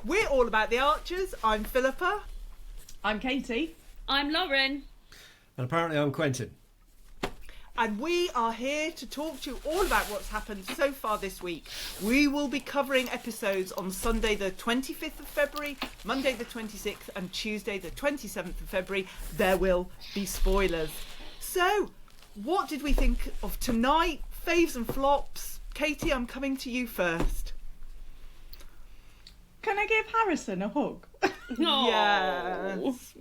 We're all about the Archers. I'm Philippa. I'm Katie. I'm Lauren. And apparently I'm Quentin. And we are here to talk to you all about what's happened so far this week. We will be covering episodes on Sunday the 25th of February, Monday the 26th and Tuesday the 27th of February. There will be spoilers. So, what did we think of tonight? Faves and flops. Katie, I'm coming to you first. Can I give Harrison a hug? Yes.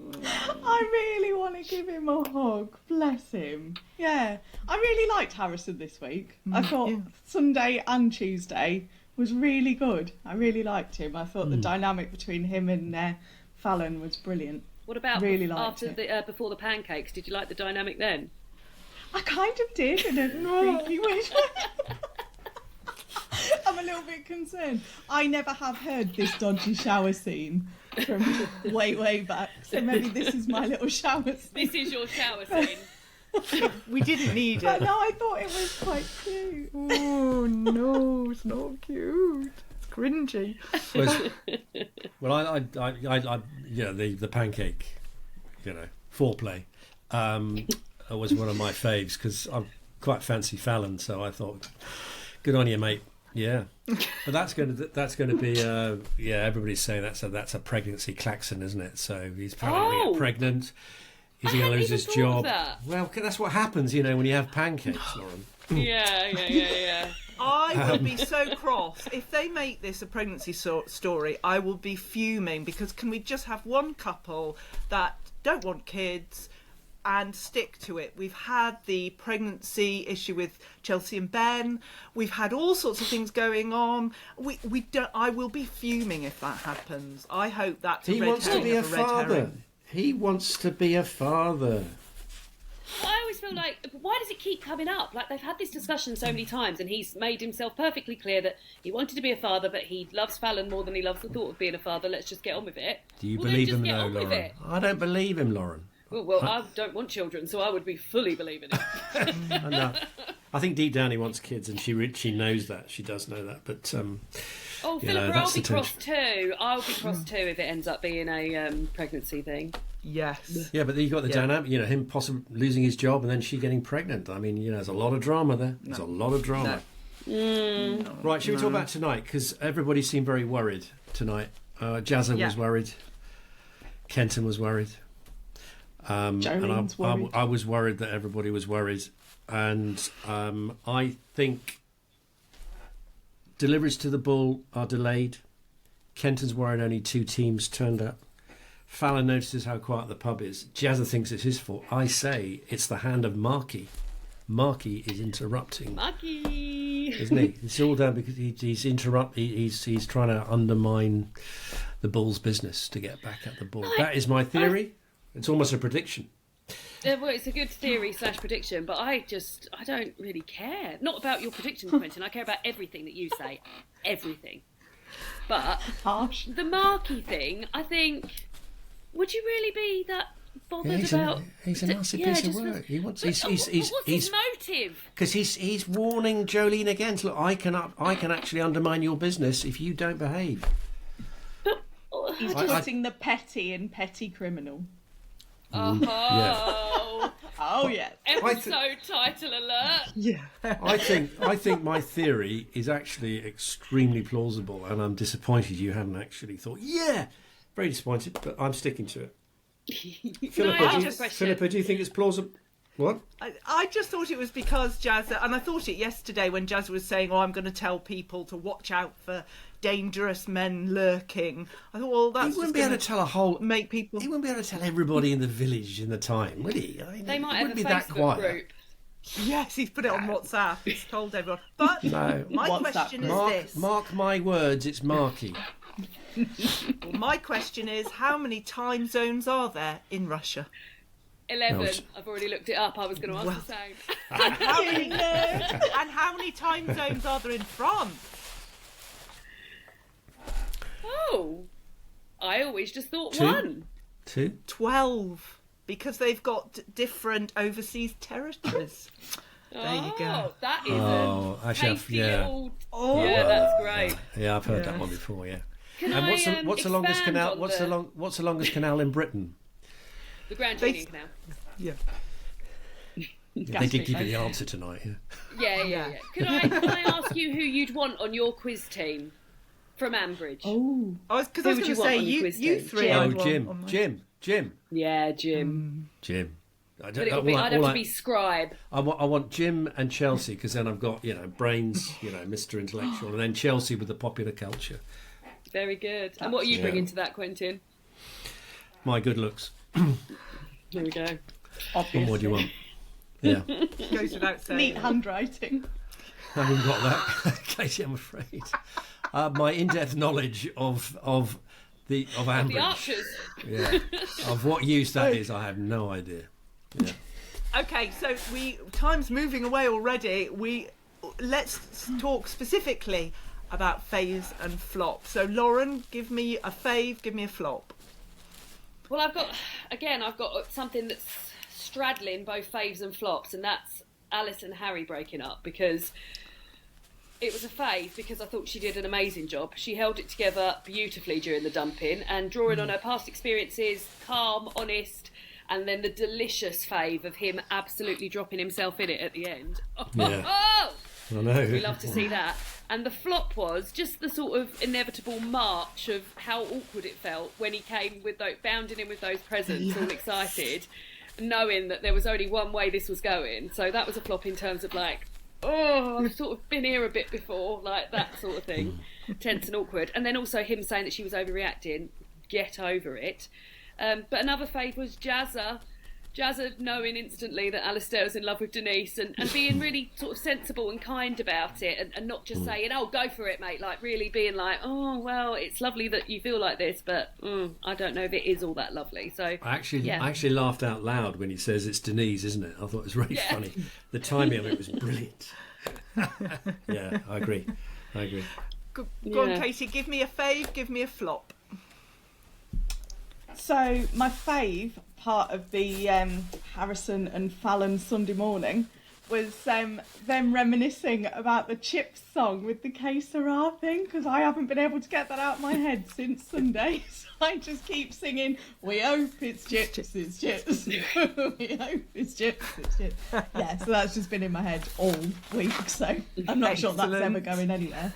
I really want to give him a hug. Bless him. Yeah. I really liked Harrison this week. I thought Sunday and Tuesday was really good. I really liked him. I thought the dynamic between him and Fallon was brilliant. What about really liked before the pancakes? Did you like the dynamic then? I kind of did in a sneaky way. I'm a little bit concerned. I never have heard this dodgy shower scene from way back, so maybe this is my little shower scene. This is your shower scene. We didn't need But it. no, I thought it was quite cute. Oh no, it's not cute. It's cringy. Well, I the pancake, foreplay, was one of my faves because I quite fancy Fallon, so I thought, good on you, mate. Yeah, but that's going to be everybody's saying that's a pregnancy klaxon, isn't it? So he's probably going to get pregnant. He's going to lose his job. Well, that's what happens, when you have pancakes, Lauren. Yeah. I will be so cross if they make this a pregnancy story. I will be fuming because can we just have one couple that don't want kids and stick to it? We've had the pregnancy issue with Chelsea and Ben. We've had all sorts of things going on. We don't. I will be fuming if that happens. I hope that's He wants to be a father. He wants to be a father. Well, I always feel like, why does it keep coming up? Like, they've had this discussion so many times, and he's made himself perfectly clear that he wanted to be a father, but he loves Fallon more than he loves the thought of being a father. Let's just get on with it. Do you believe him, though, Lauren? It. I don't believe him, Lauren. Well, I don't want children, so I would be fully believing it. No, I think deep down he wants kids, and she knows that. She does know that, but Philippa, I'll be cross too. I'll be cross too if it ends up being a pregnancy thing. Yes. Yeah, but then you've got the dynamic, him possibly losing his job and then she getting pregnant. I mean, there's a lot of drama there. There's a lot of drama. No. Right, should we talk about tonight? Because everybody seemed very worried tonight. Jazza was worried. Kenton was worried. Jolene's worried. I was worried that everybody was worried. And I think deliveries to the Bull are delayed. Kenton's worried only 2 teams turned up. Fallon notices how quiet the pub is. Jazza thinks it's his fault. I say it's the hand of Marky. Marky is interrupting. Marky! Isn't he? It's all down because he's trying to undermine the Bull's business to get back at the Bull. That is my theory. It's almost a prediction. Well, it's a good theory / prediction, but I don't really care. Not about your prediction, Quentin. I care about everything that you say. Everything. But Harsh. The Marky thing, I think, would you really be that bothered about? He's a nasty piece of work. What's his motive? Because he's warning Jolene again. Look, I can actually undermine your business if you don't behave. He's putting the petty in petty criminal. Oh, yeah. Oh yes. Episode title alert. Yeah. I think my theory is actually extremely plausible, and I'm disappointed you haven't actually thought. Yeah, very disappointed, but I'm sticking to it. Philippa, do you think it's plausible? What? I just thought it was because Jazza, and I thought it yesterday when Jazza was saying, I'm going to tell people to watch out for dangerous men lurking. I thought, well, that's he wouldn't be able to tell make people. He wouldn't be able to tell everybody in the village in the time, would he? I mean, they might have a be that Facebook quiet. group. Yes, he's put it on WhatsApp. He's told everyone. But no. My question is this. Mark my words, it's Marky. Well, my question is, how many time zones are there in Russia? 11. No. I've already looked it up. I was going to ask the same. And how many time zones are there in France? Oh, I always just thought 2? 1. 2? 12, because they've got different overseas territories. There you go. That is actually, tasty little... Oh, yeah, that's great. Yeah, I've heard that one before, yeah. Can And what's the longest expand canal? on What's the longest canal in Britain? the Grand Union Canal? Yeah. They did give you the answer tonight. Yeah. Yeah. Can I ask you who you'd want on your quiz team from Ambridge? Oh, Because I was Who would going to you want say on your you quiz team? three. Jim. I'd Oh, want Jim, on my- Jim. Yeah, Jim. Jim. I But I'd have to be Scribe. I want Jim and Chelsea, because then I've got brains, Mr. Intellectual, and then Chelsea with the popular culture. Very good. And what are you bringing to that, Quentin? My good looks. Here we go. obviously. What more do you want? Yeah, Goes without saying. Neat handwriting. I haven't got that, Katie. I'm afraid. My in-depth knowledge of Ambridge, The Archers. yeah, of what use that is, I have no idea. Yeah. Okay, so time's moving away already. Let's talk specifically about faves and flops. So Lauren, give me a fave, give me a flop. Well, I've got something that's straddling both faves and flops, and that's Alice and Harry breaking up, because it was a fave because I thought she did an amazing job. She held it together beautifully during the dumping, and drawing on her past experiences, calm, honest, and then the delicious fave of him absolutely dropping himself in it at the end. Yeah. Oh! I know. We love to see that. And the flop was just the sort of inevitable march of how awkward it felt when he came with bounding in with those presents, all excited, knowing that there was only one way this was going. So that was a flop in terms of I've sort of been here a bit before, that sort of thing. Tense and awkward. And then also him saying that she was overreacting. Get over it. But another fave was Jazza knowing instantly that Alistair was in love with Denise and being really sort of sensible and kind about it, and not just saying, oh, go for it, mate, really being oh, well, it's lovely that you feel like this, but I don't know if it is all that lovely. So I actually laughed out loud when he says it's Denise, isn't it? I thought it was really funny. The timing of it was brilliant. Yeah, I agree. Go on, Katie, give me a fave, give me a flop. So my fave part of the Harrison and Fallon Sunday morning was them reminiscing about the Chips song with the Que Sera thing, because I haven't been able to get that out of my head since Sunday. So I just keep singing, we hope it's chips, it's chips. We hope it's chips, it's chips. Yeah, so that's just been in my head all week, so I'm not sure that's ever going anywhere.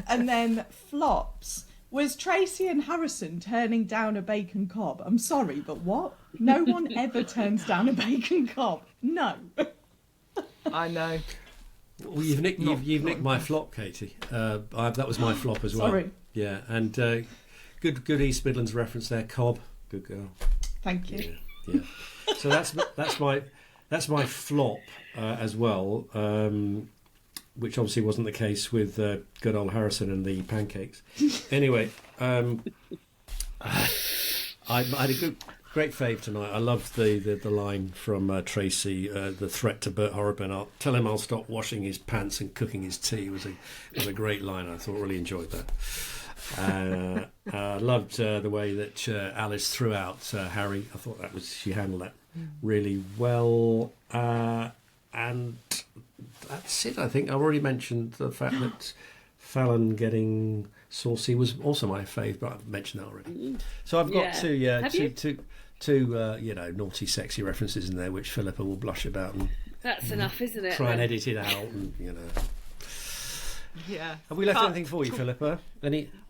And then flops was Tracy and Harrison turning down a bacon cob. I'm sorry, but what? No one ever turns down a bacon cob. No. I know. Well, you've nicked my flop, Katie. That was my flop as well. Sorry. Yeah, and good East Midlands reference there, cob. Good girl. Thank you. Yeah. So that's my flop as well. Which obviously wasn't the case with good old Harrison and the Pancakes. Anyway, I had a great fave tonight. I loved the line from Tracy, the threat to Bert Horrobin. Tell him I'll stop washing his pants and cooking his tea was a great line. I thought really enjoyed that. I loved the way that Alice threw out Harry. I thought she handled that really well. And that's it, I think. I already mentioned the fact that Fallon getting saucy was also my fave, but I've mentioned that already. So I've got two naughty, sexy references in there, which Philippa will blush about and that's enough, isn't it? try and edit it out. And Yeah. Have we left anything for you, Philippa?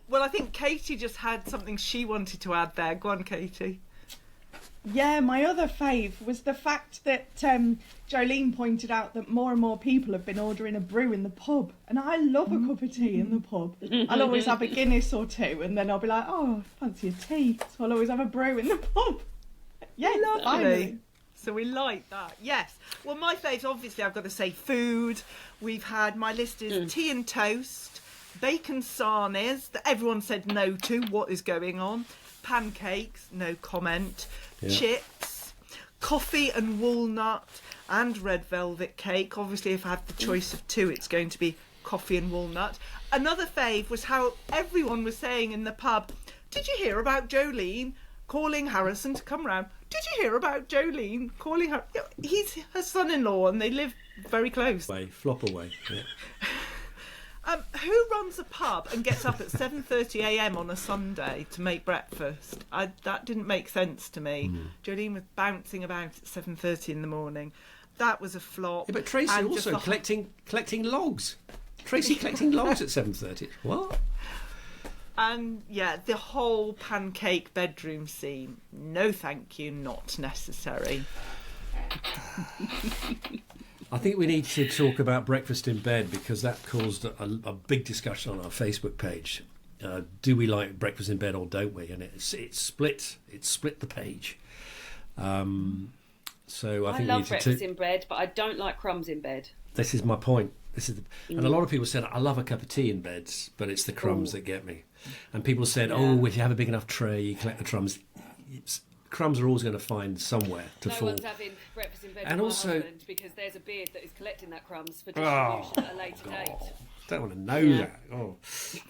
Well, I think Katie just had something she wanted to add there. Go on, Katie. Yeah, my other fave was the fact that Jolene pointed out that more and more people have been ordering a brew in the pub. And I love a cup of tea in the pub. I'll always have a Guinness or two, and then I'll be like, oh, I fancy a tea. So I'll always have a brew in the pub. Yeah, Lovely. finally. So we like that. Yes. Well, my faves, obviously, I've got to say food. We've had, my list is tea and toast, bacon sarnies that everyone said no to. What is going on? Pancakes, no comment. Yeah. Chips, coffee and walnut, and red velvet cake. Obviously, if I have the choice of two, it's going to be coffee and walnut. Another fave was how everyone was saying in the pub, did you hear about Jolene calling Harrison to come round? Did you hear about Jolene calling her? He's her son-in-law and they live very close. Flop away. Yeah. Who runs a pub and gets up at 7:30 a.m. on a Sunday to make breakfast? That didn't make sense to me. Jolene was bouncing about at 7:30 in the morning. That was a flop. Yeah, but Tracy And also just collecting logs. Tracy collecting logs at 7:30. What? And yeah, the whole pancake bedroom scene. No, thank you, not necessary. I think we need to talk about breakfast in bed because that caused a big discussion on our Facebook page. Do we like breakfast in bed or don't we? And it's split the page. So I think love breakfast in bed, but I don't like crumbs in bed. This is my point. And a lot of people said I love a cup of tea in bed, but it's the crumbs that get me. And people said, if you have a big enough tray, you collect the crumbs. Crumbs are always going to find somewhere to fall. No one's having breakfast in bed And with also, my husband because there's a beard that is collecting that crumbs for distribution at a later date. Don't want to know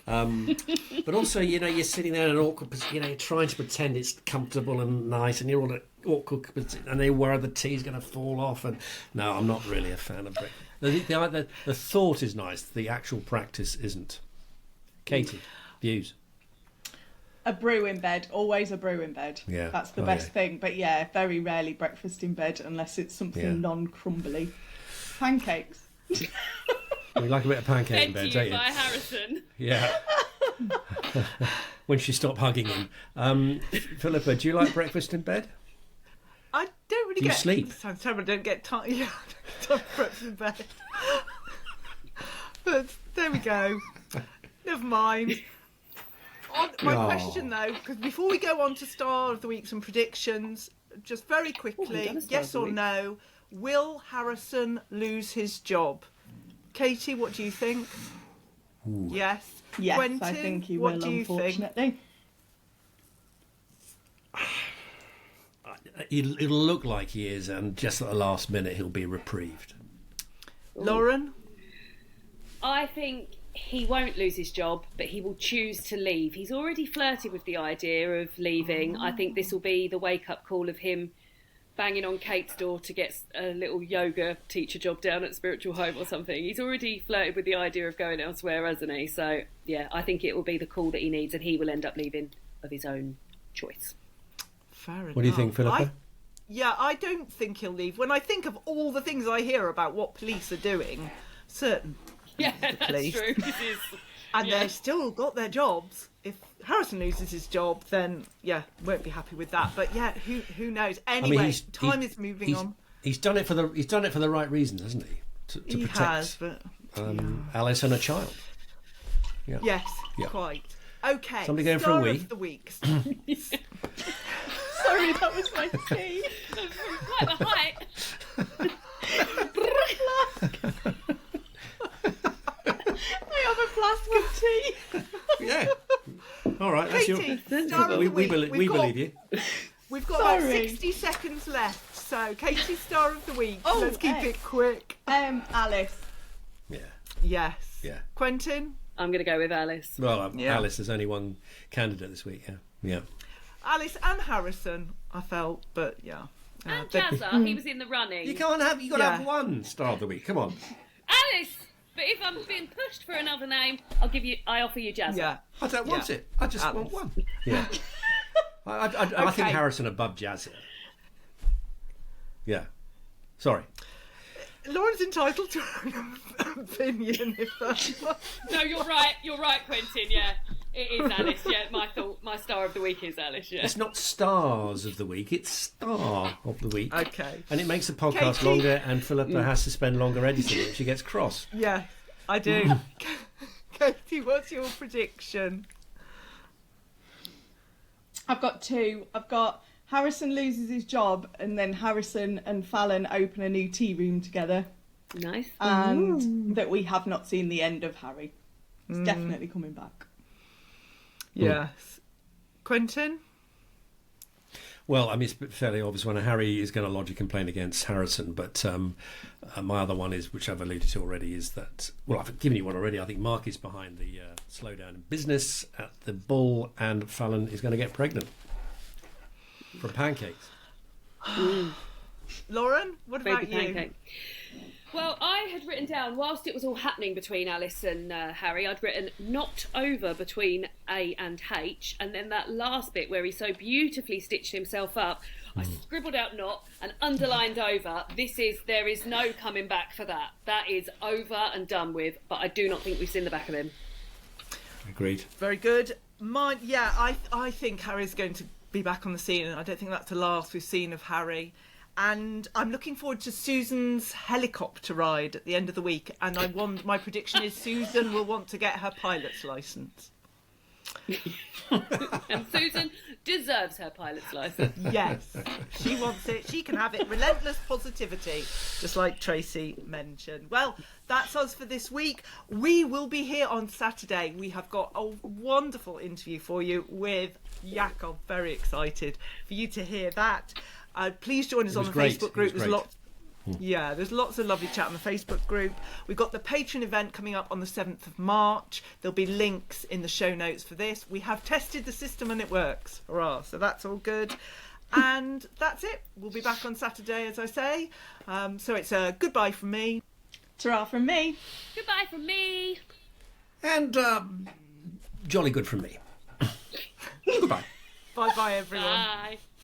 that. But also, you're sitting there in an awkward position. You're trying to pretend it's comfortable and nice, and you're all at awkward position, and they worry the tea's going to fall off. And no, I'm not really a fan of breakfast. The thought is nice. The actual practice isn't. Katie, views. A brew in bed, always a brew in bed. Yeah. That's the best thing. But yeah, very rarely breakfast in bed unless it's something non-crumbly. Pancakes. You like a bit of pancake in bed, don't you? By Harrison. Yeah. When she stopped hugging him. Philippa, do you like breakfast in bed? I don't really Do you get sleep? Sounds terrible. I don't get time. Yeah, I don't get time for breakfast in bed. But there we go. Never mind. My question though, because before we go on to Star of the Weeks and predictions, just very quickly, yes or no, will Harrison lose his job? Katie, what do you think? Ooh. Yes, Quentin, I think he what will, do you unfortunately. It'll look like he is, and just at the last minute he'll be reprieved. Lauren? I think he won't lose his job, but he will choose to leave. He's already flirted with the idea of leaving. I think this will be the wake-up call of him banging on Kate's door to get a little yoga teacher job down at Spiritual Home or something. He's already flirted with the idea of going elsewhere, hasn't he? So, yeah, I think it will be the call that he needs, and he will end up leaving of his own choice. Fair enough. What do you think, Philippa? I don't think he'll leave. When I think of all the things I hear about what police are doing, certain That's police. true. And they've still got their jobs. If Harrison loses his job, then won't be happy with that. But who knows? Anyway, time is moving on. He's done it for the right reasons, hasn't he? To He protect has, but Alice and a child. Yeah. yes, Yeah. quite. Okay. Somebody going for a Star wee? of the week. Sorry, that was my tea. Quite the height. I have a flask of tea. Yeah. All right. That's Katie, your. Star of the We week. believe you. We've got about Sorry. 60 seconds left. So, Katie, Star of the Week. Oh, Let's keep it quick. Alice. Yeah. Yes. Yeah. Quentin? I'm going to go with Alice. Well, Yeah. Alice. There's only one candidate this week. Yeah. Yeah. Alice and Harrison, I felt, but yeah. And they- Jazza, he was in the running. You got to Yeah. have one star of the week. Come on. Alice! But if I'm being pushed for another name, I offer you Jazza. Yeah. I don't want Yeah. it. I just Alice. want one. Yeah. I think Okay. Harrison above Jazz. Yeah. Sorry. Lauren's entitled to her own opinion, if that's No, you're right, Quentin, yeah. It is Alice, yeah. My star of the week is Alice, yeah. It's not stars of the week. It's star of the week. Okay. And it makes the podcast Katie. longer, and Philippa has to spend longer editing it. She gets cross. Yeah, I do. Katie, what's your prediction? I've got two. I've got Harrison loses his job, and then Harrison and Fallon open a new tea room together, Nice. and that we have not seen the end of Harry. It's definitely coming back. Yes. Quentin? Well, I mean, it's fairly obvious when Harry is going to lodge a complaint against Harrison, but my other one is, which I've alluded to already, is that, well, I've given you one already. I think Mark is behind the slowdown in business at the Bull, and Fallon is going to get pregnant from Pancakes. Lauren, what about Baby you? pancake. Well, I had written down, whilst it was all happening between Alice and Harry, I'd written not over between A and H, and then that last bit where he so beautifully stitched himself up, I scribbled out not and underlined over. There is no coming back for that. That is over and done with, but I do not think we've seen the back of him. Agreed. Very good. I think Harry's going to be back on the scene, and I don't think that's the last we've seen of Harry. And I'm looking forward to Susan's helicopter ride at the end of the week. And my prediction is Susan will want to get her pilot's licence. And Susan deserves her pilot's licence. Yes, she wants it. She can have it. Relentless positivity, just like Tracy mentioned. Well, that's us for this week. We will be here on Saturday. We have got a wonderful interview for you with Jakob. Very excited for you to hear that. Please join us on the Facebook group. There's lots of lovely chat on the Facebook group. We've got the Patreon event coming up on the 7th of March. There'll be links in the show notes for this. We have tested the system and it works. Hurrah. So that's all good. And that's it. We'll be back on Saturday, as I say. So it's a goodbye from me. Ta-ra from me. Goodbye from me. And jolly good from me. Goodbye. Bye-bye, everyone. Bye.